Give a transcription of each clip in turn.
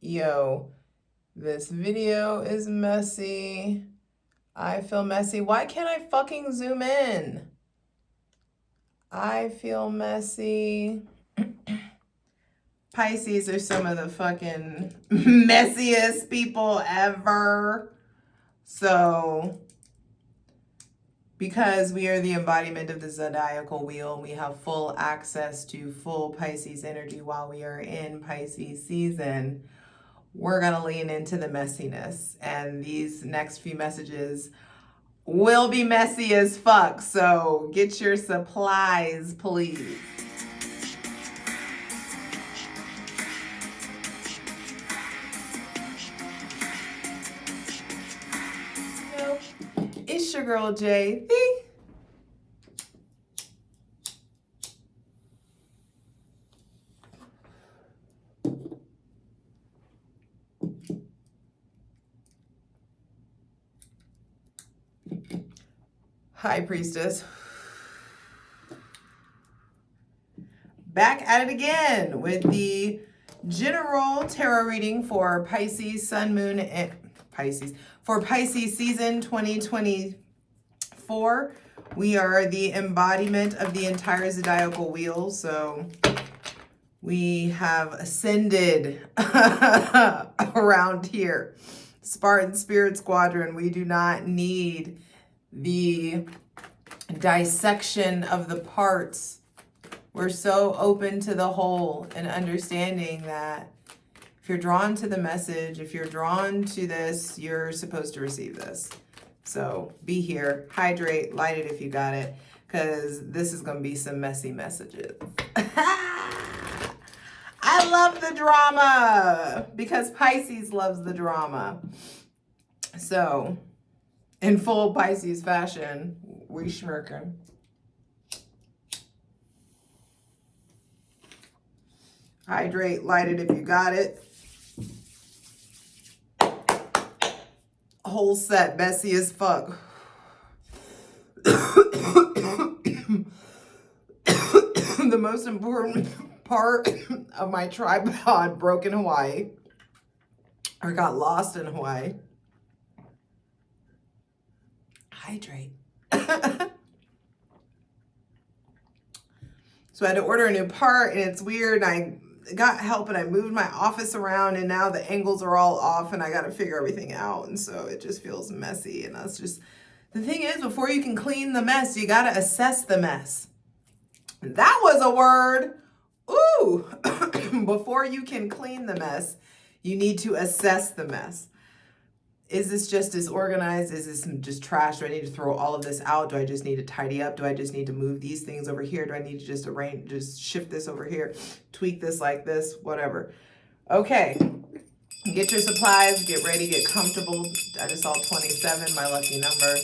Yo, this video is messy. I feel messy. Why can't I fucking zoom in? I feel messy. Pisces are some of the fucking messiest people ever. So, because we are the embodiment of the zodiacal wheel, we have full access to full Pisces energy while we are in Pisces season. We're going to lean into the messiness, and these next few messages will be messy as fuck. So get your supplies, please. It's your girl J. High Priestess. Back at it again with the general tarot reading for Pisces, Sun, Moon, and Pisces. For Pisces season 2024, we are the embodiment of the entire zodiacal wheel. So we have ascended around here. Spartan Spirit Squadron, we do not need the dissection of the parts. We're so open to the whole and understanding that if you're drawn to the message, if you're drawn to this, you're supposed to receive this. So be here, hydrate, light it if you got it, because this is going to be some messy messages. I love the drama because Pisces loves the drama. So in full Pisces fashion, we schmirking. Hydrate, light it if you got it. Whole set, messy as fuck. The most important part of my tripod broke in Hawaii, or got lost in Hawaii. Hydrate. So I had to order a new part, and it's weird. I got help and I moved my office around, and now the angles are all off and I got to figure everything out. And so it just feels messy. And that's just, the thing is, before you can clean the mess, you got to assess the mess. That was a word. Ooh, before you can clean the mess, you need to assess the mess. Is this just disorganized? Is this just trash? Do I need to throw all of this out? Do I just need to tidy up? Do I just need to move these things over here? Do I need to just arrange, just shift this over here, tweak this like this, whatever. Okay, get your supplies, get ready, get comfortable. I just saw 27, my lucky number.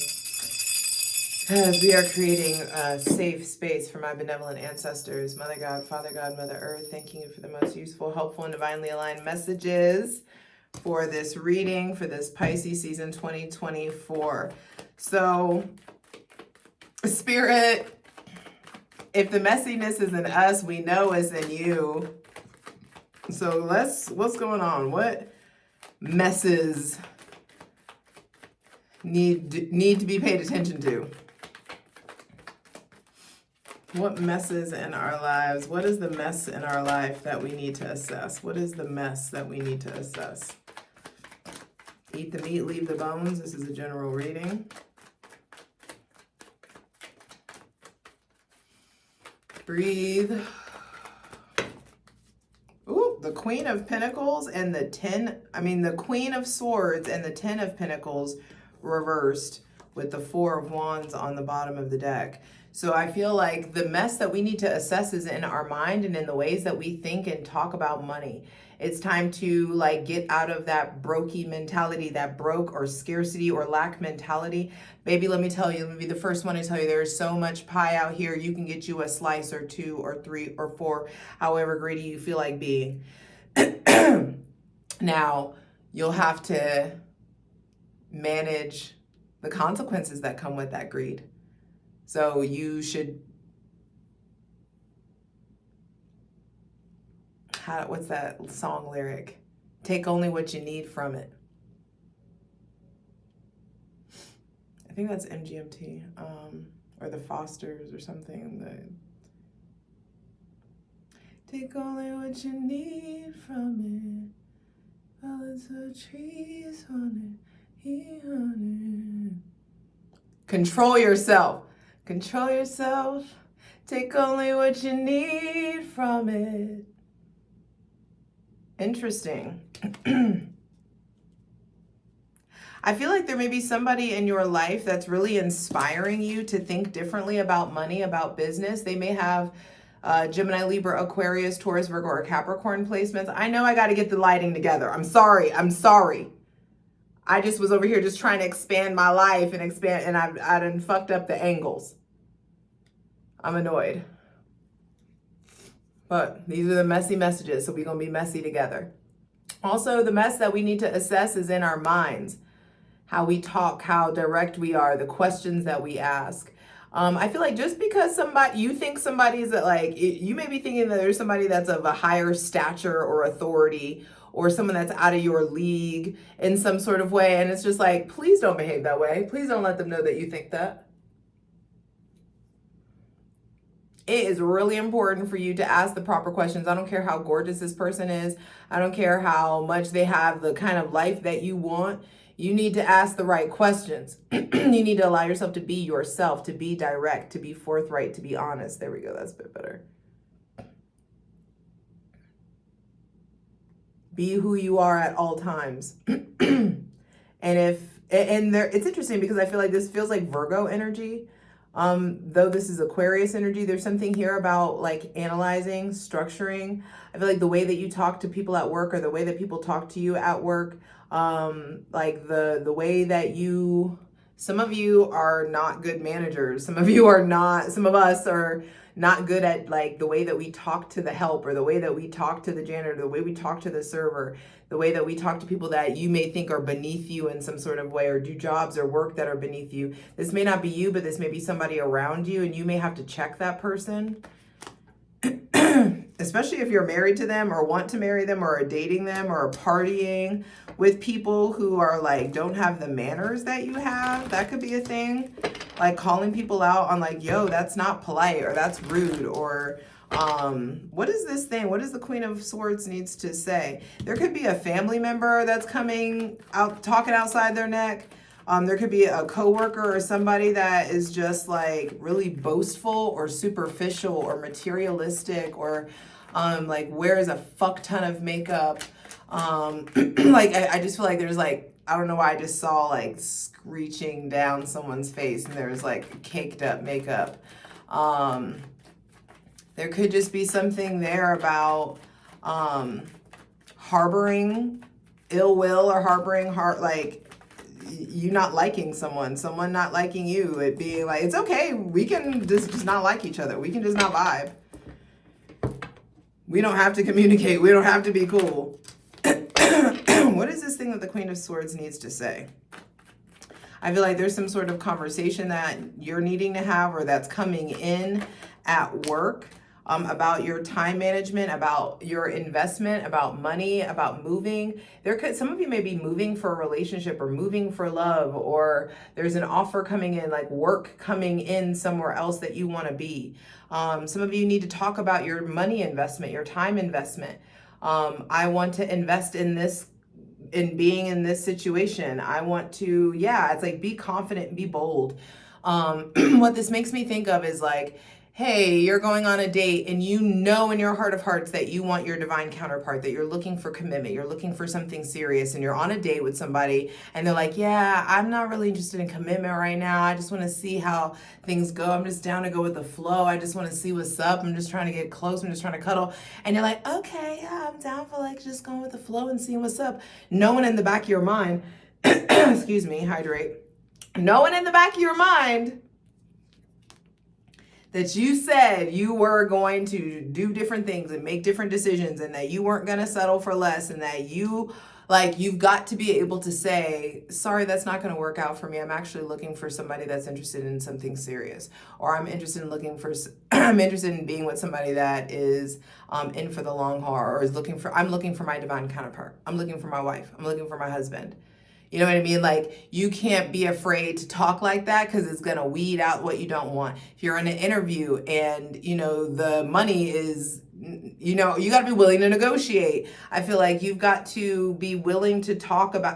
As we are creating a safe space for my benevolent ancestors, Mother God, Father God, Mother Earth, thanking you for the most useful, helpful, and divinely aligned messages for this reading for this Pisces season 2024. So, Spirit, if the messiness is in us, we know it's in you. So what's going on? What messes need to be paid attention to? What messes in our lives? What is the mess in our life that we need to assess? What is the mess that we need to assess? Eat the meat, leave the bones. This is a general reading. Breathe. Ooh, the Queen of Pentacles and the Queen of Swords and the 10 of Pentacles reversed with the 4 of Wands on the bottom of the deck. So I feel like the mess that we need to assess is in our mind and in the ways that we think and talk about money. It's time to like get out of that brokey mentality, that broke or scarcity or lack mentality. Baby, let me tell you, let me be the first one to tell you, there is so much pie out here. You can get you a slice or 2 or 3 or 4, however greedy you feel like being. Now, you'll have to manage the consequences that come with that greed. So you should, what's that song lyric? Take only what you need from it. I think that's MGMT, or the Fosters or something. Take only what you need from it. Balance of trees on it, he on it. Control yourself. Control yourself. Take only what you need from it. Interesting. I feel like there may be somebody in your life that's really inspiring you to think differently about money, about business. They may have Gemini, Libra, Aquarius, Taurus, Virgo, or Capricorn placements. I know I got to get the lighting together. I'm sorry. I just was over here just trying to expand my life and I done fucked up the angles. I'm annoyed. But these are the messy messages, so we're going to be messy together. Also, the mess that we need to assess is in our minds. How we talk, how direct we are, the questions that we ask. I feel like just because you think somebody is like, you may be thinking that there's somebody that's of a higher stature or authority, or someone that's out of your league in some sort of way. And it's just like, please don't behave that way. Please don't let them know that you think that. It is really important for you to ask the proper questions. I don't care how gorgeous this person is. I don't care how much they have the kind of life that you want. You need to ask the right questions. You need to allow yourself to be yourself, to be direct, to be forthright, to be honest. There we go. That's a bit better. Be who you are at all times. It's interesting because I feel like this feels like Virgo energy. Though this is Aquarius energy, there's something here about like analyzing, structuring. I feel like the way that you talk to people at work or the way that people talk to you at work, like the way that some of you are not good managers. Some of us are not good at like the way that we talk to the help, or the way that we talk to the janitor, the way we talk to the server, the way that we talk to people that you may think are beneath you in some sort of way, or do jobs or work that are beneath you. This may not be you, but this may be somebody around you, and you may have to check that person. Especially if you're married to them, or want to marry them, or are dating them, or are partying with people who are like, don't have the manners that you have. That could be a thing. Like calling people out on like, yo, that's not polite, or that's rude, or what is this thing? What does the Queen of Swords needs to say? There could be a family member that's coming out, talking outside their neck. There could be a coworker or somebody that is just like really boastful or superficial or materialistic, or like wears a fuck ton of makeup. Like I just feel like there's like, I don't know why I just saw like screeching down someone's face and there's like caked up makeup. There could just be something there about harboring ill will, or harboring like you not liking someone not liking you. It being like, it's okay, we can just not like each other. We can just not vibe. We don't have to communicate. We don't have to be cool. What is this thing that the Queen of Swords needs to say? I feel like there's some sort of conversation that you're needing to have, or that's coming in at work, about your time management, about your investment, about money, about moving. Some of you may be moving for a relationship, or moving for love, or there's an offer coming in, like work coming in somewhere else that you want to be. Some of you need to talk about your money investment, your time investment. I want to invest in this, in being in this situation. I want to, it's like, be confident, be bold. What this makes me think of is like, hey, you're going on a date and you know in your heart of hearts that you want your divine counterpart, that you're looking for commitment, you're looking for something serious, and you're on a date with somebody and they're like, yeah, I'm not really interested in commitment right now. I just want to see how things go. I'm just down to go with the flow. I just want to see what's up. I'm just trying to get close. I'm just trying to cuddle. And you're like, okay, yeah, I'm down for like just going with the flow and seeing what's up. No one in the back of your mind, excuse me, hydrate. No one in the back of your mind that you said you were going to do different things and make different decisions, and that you weren't going to settle for less, and that you've got to be able to say, sorry, that's not going to work out for me. I'm actually looking for somebody that's interested in something serious, or I'm interested in I'm interested in being with somebody that is in for the long haul, or I'm looking for my divine counterpart. I'm looking for my wife. I'm looking for my husband. You know what I mean? Like, you can't be afraid to talk like that, because it's going to weed out what you don't want. If you're in an interview and, the money is, you got to be willing to negotiate. I feel like you've got to be willing to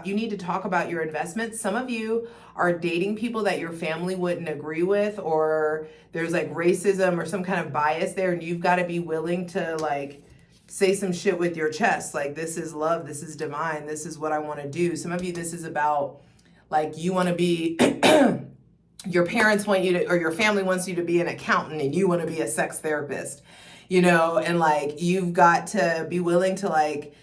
you need to talk about your investments. Some of you are dating people that your family wouldn't agree with, or there's like racism or some kind of bias there, and you've got to be willing to like say some shit with your chest, like, this is love, this is divine, this is what I want to do. Some of you, this is about, like, you want to be, your parents want you to, or your family wants you to be an accountant, and you want to be a sex therapist, and like, you've got to be willing to, like,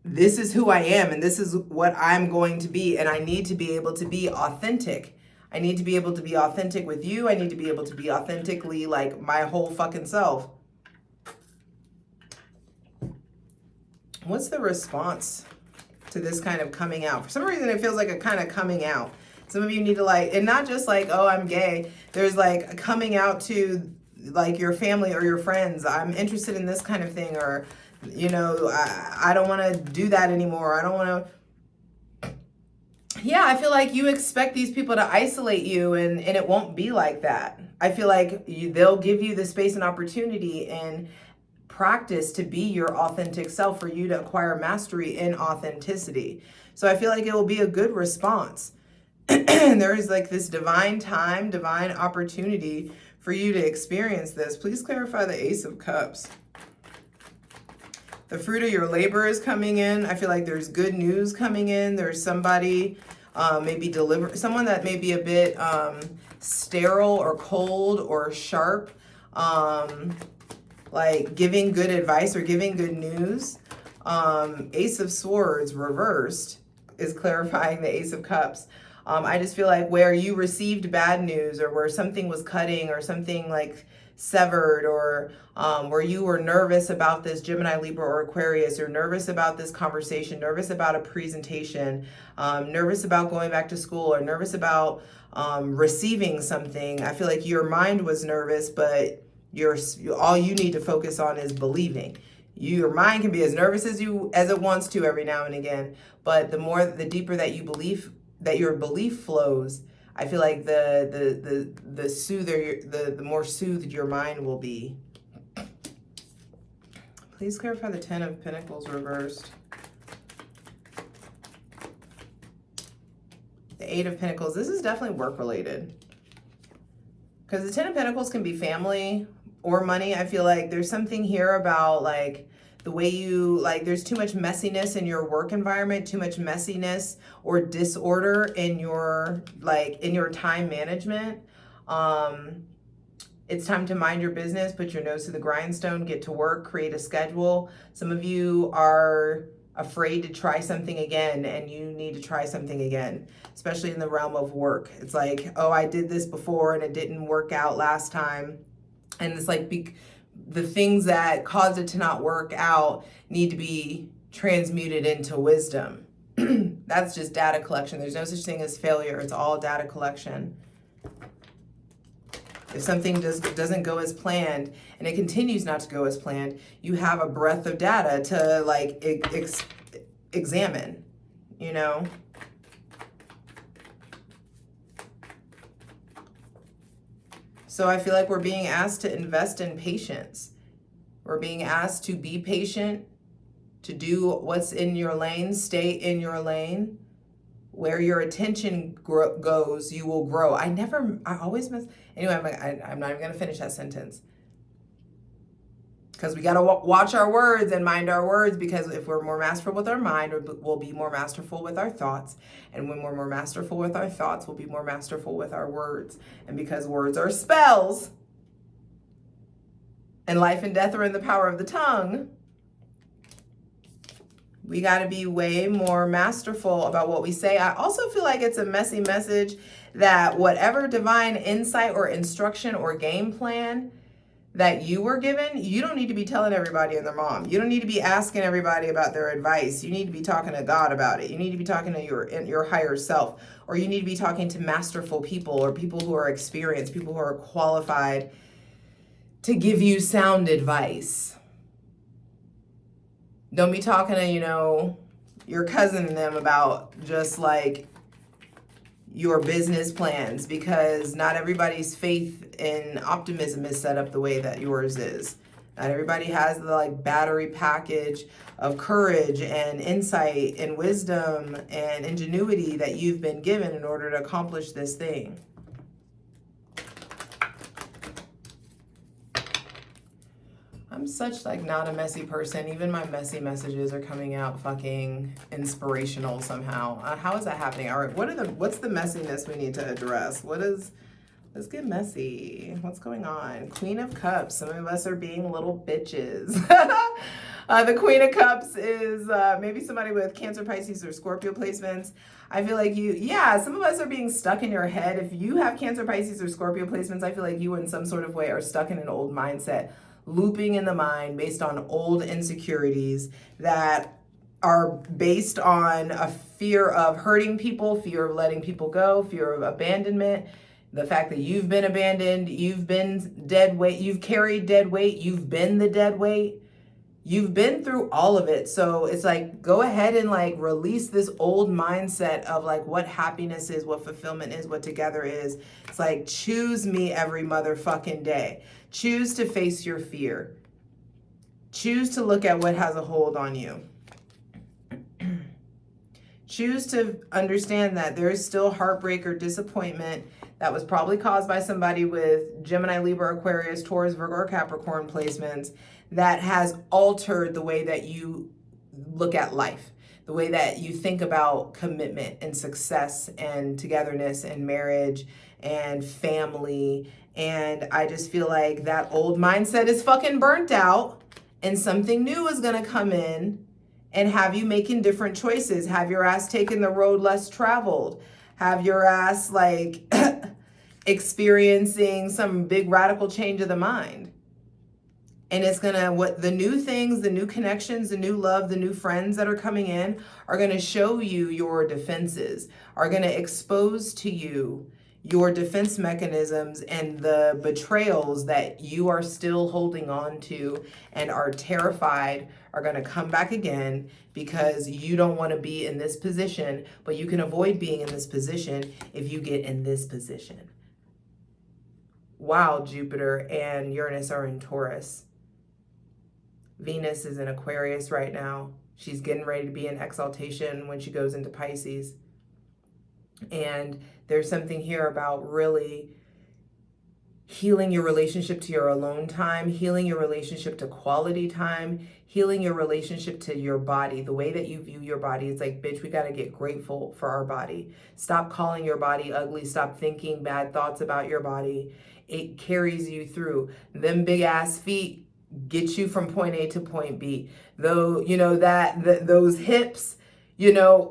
this is who I am, and this is what I'm going to be, and I need to be able to be authentic. I need to be able to be authentic with you. I need to be able to be authentically, like, my whole fucking self. What's the response to this kind of coming out? For some reason, it feels like a kind of coming out. Some of you need to, like, and not just like, oh, I'm gay. There's like a coming out to like your family or your friends. I'm interested in this kind of thing, or, I don't want to do that anymore. I don't want to. Yeah, I feel like you expect these people to isolate you, and it won't be like that. I feel like they'll give you the space and opportunity and practice to be your authentic self, for you to acquire mastery in authenticity. So I feel like it will be a good response. There is like this divine time, divine opportunity for you to experience this. Please clarify the Ace of Cups. The fruit of your labor is coming in. I feel like there's good news coming in. There's somebody someone that may be a bit sterile or cold or sharp, like giving good advice or giving good news. Ace of Swords reversed is clarifying the Ace of Cups. I just feel like where you received bad news, or where something was cutting, or something like severed, or where you were nervous about this, Gemini, Libra, or Aquarius, or nervous about this conversation, nervous about a presentation, nervous about going back to school, or nervous about receiving something. I feel like your mind was nervous, but all you need to focus on is believing. Your mind can be as nervous as it wants to every now and again, but the deeper that you believe, that your belief flows, I feel like the more soothed your mind will be. Please clarify the Ten of Pentacles reversed. The Eight of Pentacles. This is definitely work related, because the Ten of Pentacles can be family or money. I feel like there's something here about like the way you, like, there's too much messiness in your work environment, too much messiness or disorder in your time management. It's time to mind your business, put your nose to the grindstone, get to work, create a schedule. Some of you are afraid to try something again, and you need to try something again, especially in the realm of work. It's like, oh, I did this before and it didn't work out last time. And it's like the things that caused it to not work out need to be transmuted into wisdom. That's just data collection. There's no such thing as failure. It's all data collection. If something doesn't go as planned, and it continues not to go as planned, you have a breadth of data to like examine, So I feel like we're being asked to invest in patience. We're being asked to be patient, to do what's in your lane, stay in your lane. Where your attention goes, you will grow. I always miss. Anyway, I'm not even going to finish that sentence. Because we got to watch our words and mind our words, because if we're more masterful with our mind, we'll be more masterful with our thoughts. And when we're more masterful with our thoughts, we'll be more masterful with our words. And because words are spells, and life and death are in the power of the tongue, We got to be way more masterful about what we say. I also feel like it's a messy message that whatever divine insight or instruction or game plan that you were given, you don't need to be telling everybody and their mom. You don't need to be asking everybody about their advice. You need to be talking to God about it. You need to be talking to your higher self, or you need to be talking to masterful people or people who are experienced, people who are qualified to give you sound advice. Don't be talking to, your cousin and them about just like your business plans, because not everybody's faith and optimism is set up the way that yours is. Not everybody has the like battery package of courage and insight and wisdom and ingenuity that you've been given in order to accomplish this thing. I'm such like not a messy person. Even my messy messages are coming out fucking inspirational somehow. How is that happening? All right, what's the messiness we need to address? Let's get messy. What's going on? Queen of Cups. Some of us are being little bitches. The Queen of Cups is maybe somebody with Cancer, Pisces, or Scorpio placements. I feel like some of us are being stuck in your head. If you have Cancer, Pisces, or Scorpio placements, I feel like you in some sort of way are stuck in an old mindset, looping in the mind based on old insecurities that are based on a fear of hurting people, fear of letting people go, fear of abandonment, the fact that you've been abandoned, you've been dead weight, you've carried dead weight, you've been the dead weight, you've been through all of it. So it's like, go ahead and like release this old mindset of like what happiness is, what fulfillment is, what together is. It's like, choose me every motherfucking day. Choose to face your fear. Choose to look at what has a hold on you. Choose to understand that there is still heartbreak or disappointment that was probably caused by somebody with Gemini, Libra, Aquarius, Taurus, Virgo, or Capricorn placements that has altered the way that you look at life, the way that you think about commitment and success and togetherness and marriage and family. And I just feel like that old mindset is fucking burnt out, and something new is gonna come in and have you making different choices. Have your ass taking the road less traveled. Have your ass like experiencing some big radical change of the mind. And it's gonna, the new things, the new connections, the new love, the new friends that are coming in are gonna show you your defenses, are gonna expose to you your defense mechanisms and the betrayals that you are still holding on to and are terrified are going to come back again, because you don't want to be in this position, but you can avoid being in this position if you get in this position. Wow, Jupiter and Uranus are in Taurus. Venus is in Aquarius right now. She's getting ready to be in exaltation when she goes into Pisces. And there's something here about really healing your relationship to your alone time, healing your relationship to quality time, healing your relationship to your body. The way that you view your body is like, bitch, we got to get grateful for our body. Stop calling your body ugly. Stop thinking bad thoughts about your body. It carries you through. Them big ass feet get you from point A to point B. Though, those hips,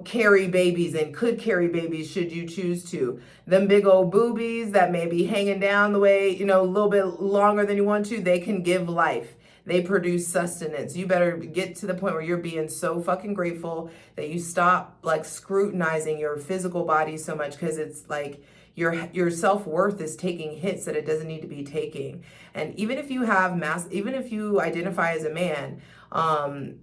carry babies and could carry babies should you choose to. Them big old boobies that may be hanging down the way, a little bit longer than you want to, they can give life. They produce sustenance. You better get to the point where you're being so fucking grateful that you stop like scrutinizing your physical body so much, because it's like your self-worth is taking hits that it doesn't need to be taking. And even if you have even if you identify as a man,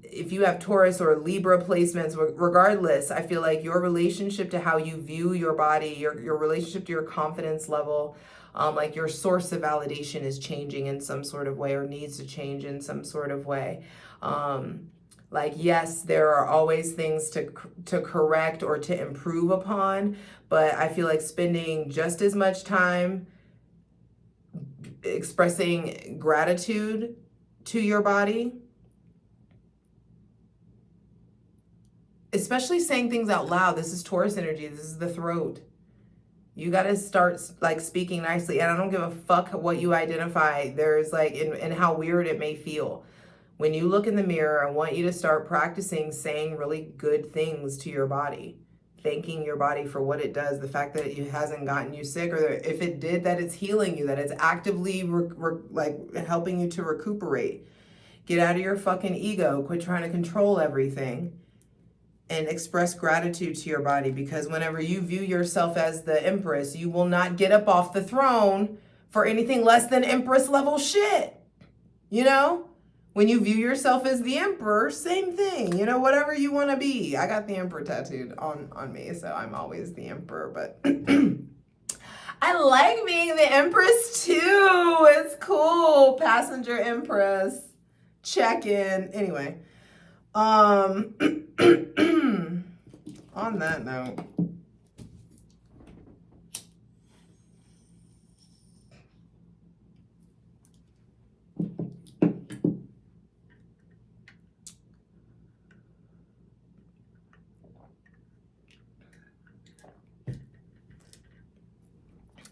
if you have Taurus or Libra placements, regardless, I feel like your relationship to how you view your body, your relationship to your confidence level, like your source of validation is changing in some sort of way, or needs to change in some sort of way. Like, yes, there are always things to correct or to improve upon, but I feel like spending just as much time expressing gratitude to your body, especially saying things out loud. This is Taurus energy. This is the throat. You got to start like speaking nicely. And I don't give a fuck what you identify. There's like, and how weird it may feel. When you look in the mirror, I want you to start practicing saying really good things to your body. Thanking your body for what it does, the fact that it hasn't gotten you sick, or if it did, that it's healing you, that it's actively like helping you to recuperate. Get out of your fucking ego. Quit trying to control everything and express gratitude to your body, because whenever you view yourself as the empress, you will not get up off the throne for anything less than empress level shit. You know? When you view yourself as the emperor, same thing. You know, whatever you want to be. I got the emperor tattooed on me, so I'm always the emperor. But I like being the empress too. It's cool. Passenger empress. Check in. Anyway. On that note.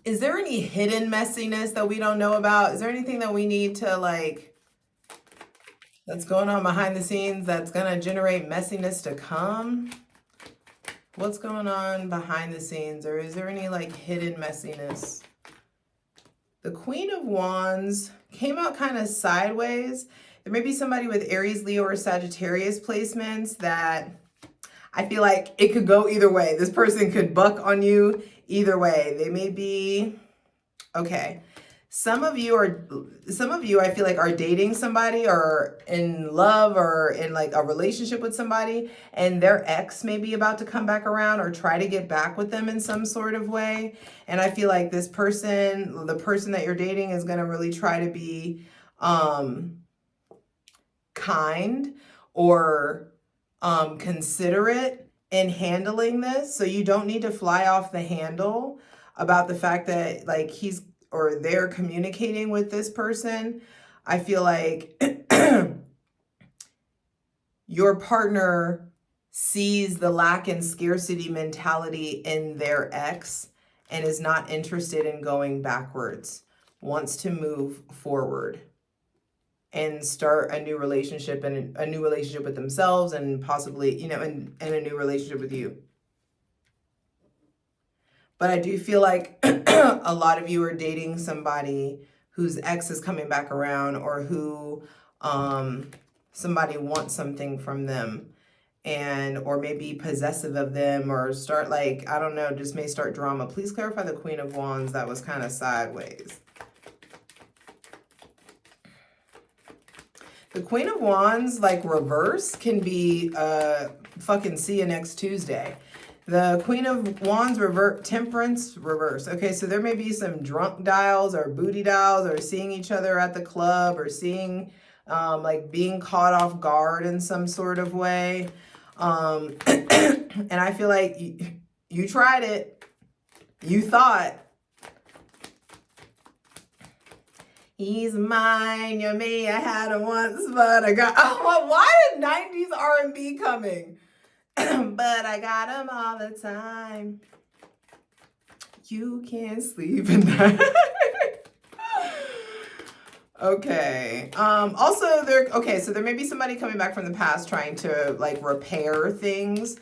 Is there any hidden messiness that we don't know about? Is there anything that we need to like, that's going on behind the scenes that's gonna generate messiness to come? What's going on behind the scenes? Or is there any like hidden messiness? The Queen of Wands came out kind of sideways. There may be somebody with Aries, Leo, or Sagittarius placements that I feel like it could go either way. This person could buck on you either way. They may be, okay. Some of you I feel like are dating somebody or in love or in like a relationship with somebody, and their ex may be about to come back around or try to get back with them in some sort of way. And I feel like this person, the person that you're dating, is going to really try to be kind or considerate in handling this. So you don't need to fly off the handle about the fact that like he's or they're communicating with this person. I feel like your partner sees the lack and scarcity mentality in their ex and is not interested in going backwards, wants to move forward and start a new relationship, and a new relationship with themselves, and possibly, you know, and a new relationship with you. But I do feel like a lot of you are dating somebody whose ex is coming back around, or who somebody wants something from them, and or maybe possessive of them, or start like, I don't know, just may start drama. Please clarify the Queen of Wands. That was kind of sideways. The Queen of Wands, like reverse, can be fucking see you next Tuesday. The Queen of Wands Temperance reverse. Okay, so there may be some drunk dials or booty dials, or seeing each other at the club, or seeing like being caught off guard in some sort of way. And I feel like you tried it. You thought, he's mine, you're me, I had him once, but I got, oh, why is 90s R&B coming? But I got him all the time. You can't sleep at night. Okay. Also, so there may be somebody coming back from the past trying to like repair things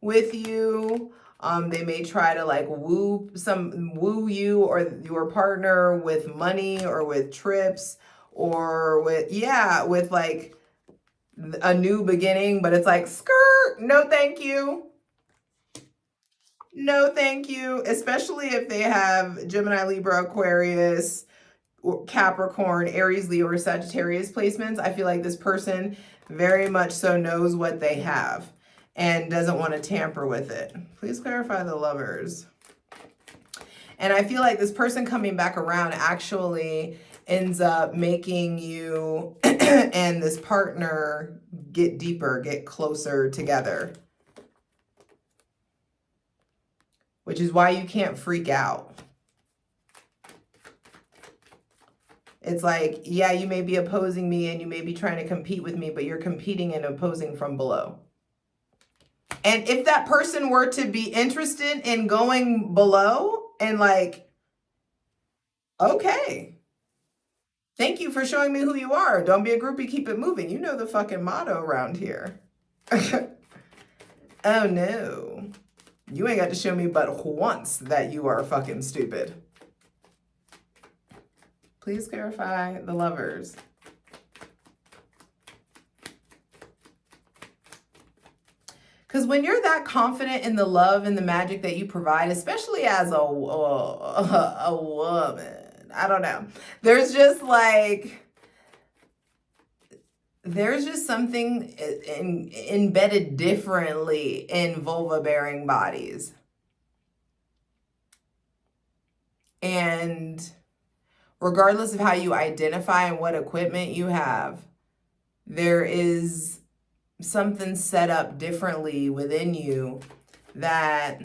with you. They may try to like woo you or your partner with money, or with trips, or with like a new beginning, but it's like, skirt, no thank you. No thank you. Especially if they have Gemini, Libra, Aquarius, Capricorn, Aries, Leo, or Sagittarius placements. I feel like this person very much so knows what they have and doesn't want to tamper with it. Please clarify the Lovers. And I feel like this person coming back around actually ends up making you and this partner get deeper, get closer together. Which is why you can't freak out. It's like, yeah, you may be opposing me and you may be trying to compete with me, but you're competing and opposing from below. And if that person were to be interested in going below and like, okay, Thank you for showing me who you are. Don't be a groupie, keep it moving. You know the fucking motto around here. Oh no. You ain't got to show me but once that you are fucking stupid. Please clarify the lovers. Because when you're that confident in the love and the magic that you provide, especially as a woman, I don't know. There's just something embedded differently in vulva-bearing bodies. And regardless of how you identify and what equipment you have, there is something set up differently within you that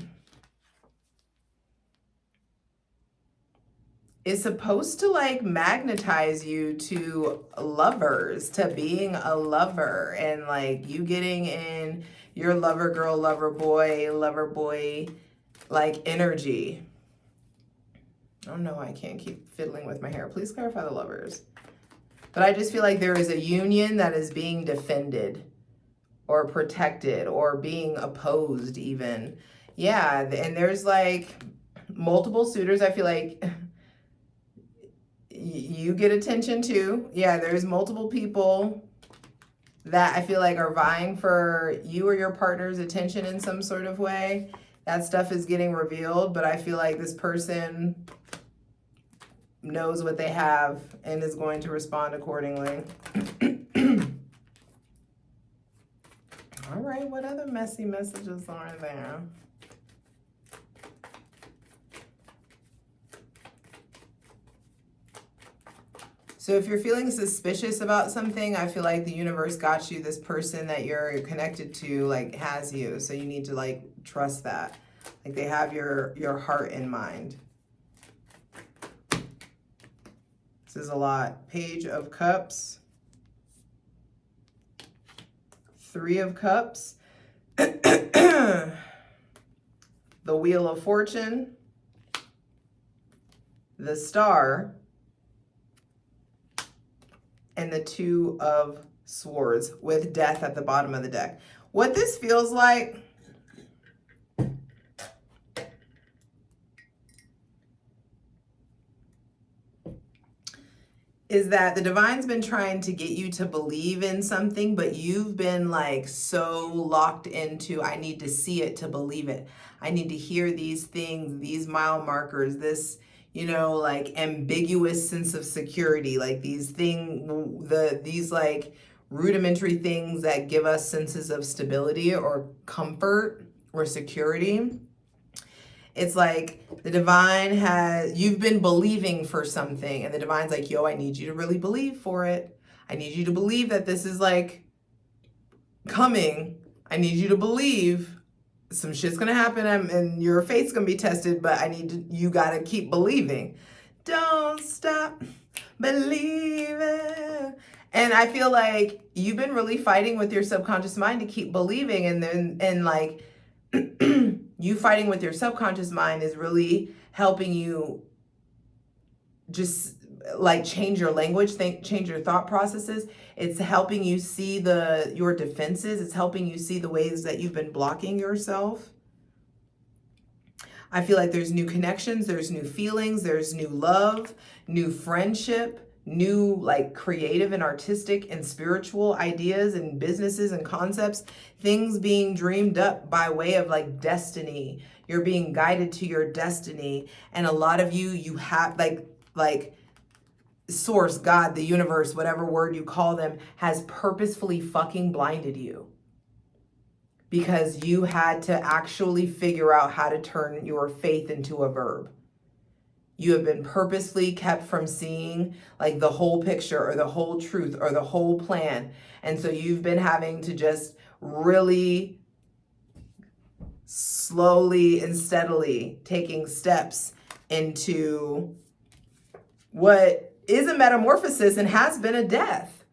is supposed to like magnetize you to lovers, to being a lover, and like you getting in your lover girl, lover boy like energy. I don't know why I can't keep fiddling with my hair. Please clarify the lovers. But I just feel like there is a union that is being defended or protected or being opposed even. Yeah, and there's like multiple suitors. I feel like you get attention too. Yeah, there's multiple people that I feel like are vying for you or your partner's attention in some sort of way. That stuff is getting revealed, but I feel like this person knows what they have and is going to respond accordingly. All right, what other messy messages are there? So if you're feeling suspicious about something, I feel like the universe got you. This person that you're connected to like has you. So you need to like trust that. Like they have your heart in mind. This is a lot. Page of Cups. 3 of Cups. The Wheel of Fortune. The Star. And the 2 of Swords with Death at the bottom of the deck. What this feels like is that the divine's been trying to get you to believe in something, but you've been like so locked into, I need to see it to believe it. I need to hear these things, these mile markers, this, you know, like ambiguous sense of security, like these like rudimentary things that give us senses of stability or comfort or security. It's like the divine you've been believing for something, and the divine's like, yo, I need you to really believe for it. I need you to believe that this is like coming. I need you to believe some shit's gonna happen and your faith's gonna be tested, but you gotta keep believing. Don't stop believing. And I feel like you've been really fighting with your subconscious mind to keep believing, and like you fighting with your subconscious mind is really helping you just like change your language, change your thought processes. It's helping you see your defenses. It's helping you see the ways that you've been blocking yourself. I feel like there's new connections, there's new feelings, there's new love, new friendship, new like creative and artistic and spiritual ideas and businesses and concepts, things being dreamed up by way of like destiny. You're being guided to your destiny. And a lot of you have like source, God, the universe, whatever word you call them, has purposefully fucking blinded you. Because you had to actually figure out how to turn your faith into a verb. You have been purposely kept from seeing like the whole picture or the whole truth or the whole plan. And so you've been having to just really slowly and steadily taking steps into what is a metamorphosis and has been a death.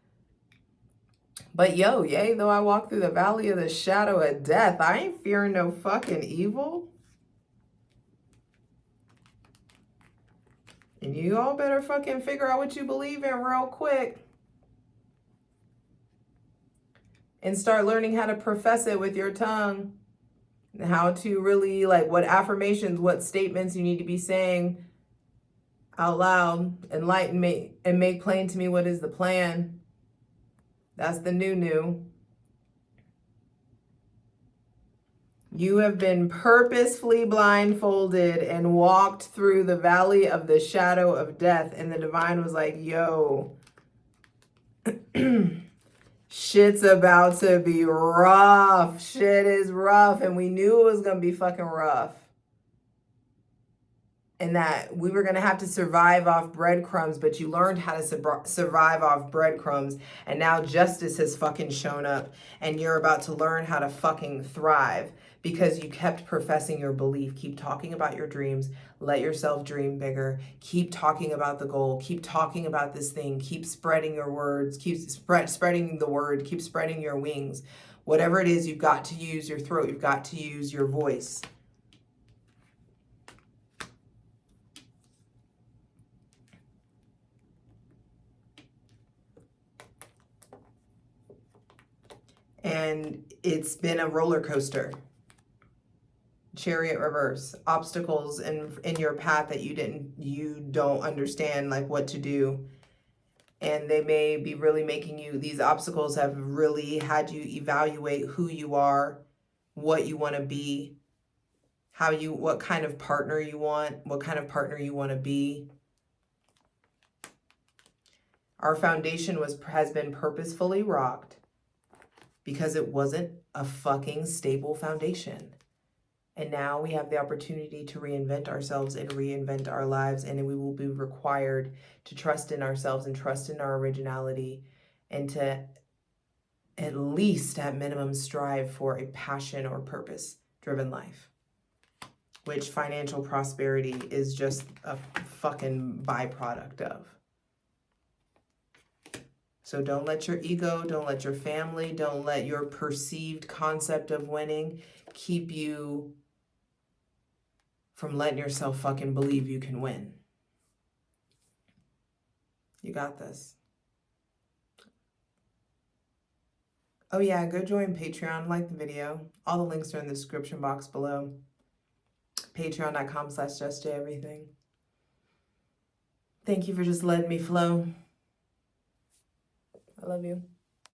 But yo, yea, though I walk through the valley of the shadow of death, I ain't fearing no fucking evil. And you all better fucking figure out what you believe in real quick. And start learning how to profess it with your tongue. How to really, like, what affirmations, what statements you need to be saying out loud. Enlighten me and make plain to me what is the plan. That's the new. You have been purposefully blindfolded and walked through the valley of the shadow of death. And the divine was like, yo, shit's about to be rough. Shit is rough. And we knew it was going to be fucking rough. And that we were going to have to survive off breadcrumbs, but you learned how to survive off breadcrumbs. And now justice has fucking shown up and you're about to learn how to fucking thrive because you kept professing your belief. Keep talking about your dreams. Let yourself dream bigger. Keep talking about the goal. Keep talking about this thing. Keep spreading your words. Keep spreading the word. Keep spreading your wings. Whatever it is, you've got to use your throat. You've got to use your voice. And it's been a roller coaster. Chariot reverse. Obstacles in your path that you don't understand, like what to do. And they may be really making you, these obstacles have really had you evaluate who you are, what you want to be, what kind of partner you want, what kind of partner you want to be. Our foundation has been purposefully rocked because it wasn't a fucking stable foundation. And now we have the opportunity to reinvent ourselves and reinvent our lives. And we will be required to trust in ourselves and trust in our originality and to at least at minimum strive for a passion or purpose-driven life, which financial prosperity is just a fucking byproduct of. So don't let your ego, don't let your family, don't let your perceived concept of winning keep you from letting yourself fucking believe you can win. You got this. Oh yeah, go join Patreon, like the video. All the links are in the description box below. Patreon.com/JustJEverything. Thank you for just letting me flow. I love you.